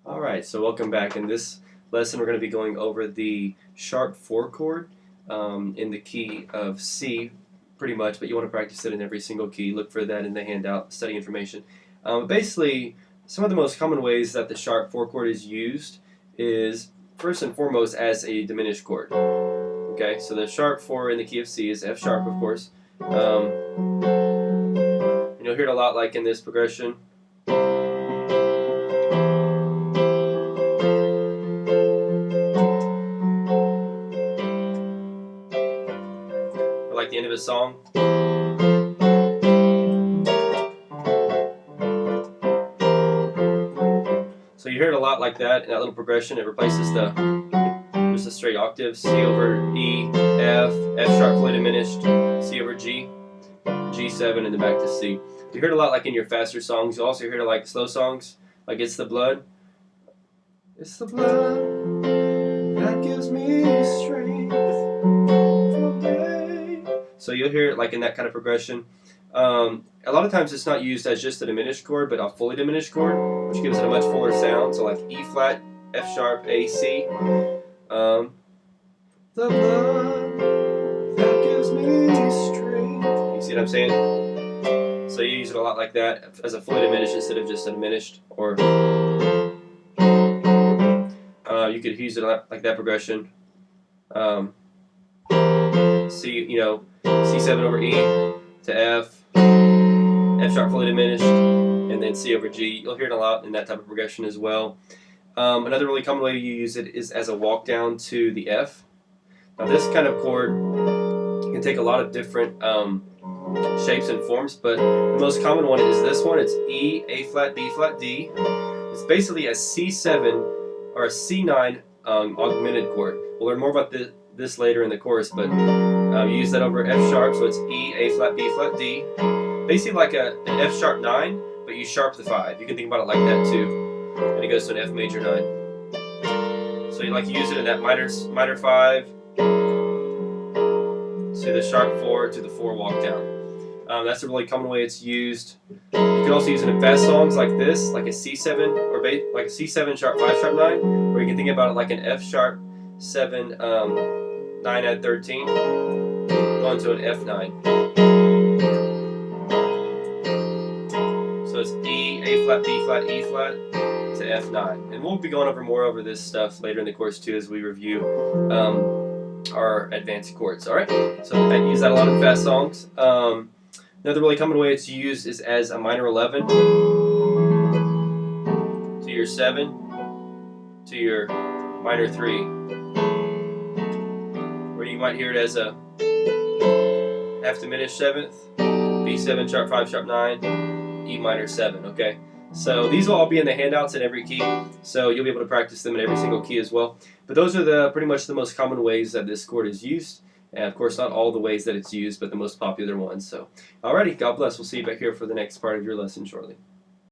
Alright, so welcome back. In this lesson we're going to be going over the sharp 4 chord in the key of C pretty much, but you want to practice it in every single key. Look for that in the handout, study information. Basically, some of the most common ways that the sharp 4 chord is used is first and foremost as a diminished chord. Okay, so the sharp 4 in the key of C is F sharp, of course. You'll hear it a lot like in this progression. Like the end of a song. So you hear it a lot like that in that little progression. It replaces just the straight octaves, C over E, F, F sharp fully diminished, C over G, G7, and then back to C. You hear it a lot like in your faster songs. You also hear it like slow songs, like It's the Blood. It's the blood that gives me strength. So you'll hear it like in that kind of progression. A lot of times it's not used as just a diminished chord, but a fully diminished chord, which gives it a much fuller sound. So like E flat, F sharp, A, C. The blood that gives me strength. You see what I'm saying? So you use it a lot like that as a fully diminished instead of just a diminished. Or you could use it like that progression. C7 over E to F, F sharp fully diminished, and then C over G. You'll hear it a lot in that type of progression as well. Another really common way you use it is as a walk down to the F. Now this kind of chord can take a lot of different shapes and forms, but the most common one is this one. It's E, A flat, B flat, D. It's basically a C7 or a C9 augmented chord. We'll learn more about this later in the course, but you use that over F sharp, so it's E, A flat, B flat, D. Basically like an F sharp 9, but you sharp the 5. You can think about it like that too. And it goes to an F major 9. So you use it in that minor 5 to the sharp 4 to the 4 walk down. That's a really common way it's used. You can also use it in fast songs like this, like a C7 or like a C7 sharp 5 sharp 9, or you can think about it like an F sharp 7 9 add 13 going to an F9. So it's E, A flat, B flat, E flat to F9. And we'll be going more over this stuff later in the course too as we review our advanced chords. Alright, so I use that a lot in fast songs. Another really common way it's used is as a minor 11 to your 7 to your minor 3. Or you might hear it as a half diminished 7th, B7 sharp 5 sharp 9, E minor 7, okay? So these will all be in the handouts in every key, so you'll be able to practice them in every single key as well. But those are pretty much the most common ways that this chord is used. And of course not all the ways that it's used, but the most popular ones. So alrighty, God bless. We'll see you back here for the next part of your lesson shortly.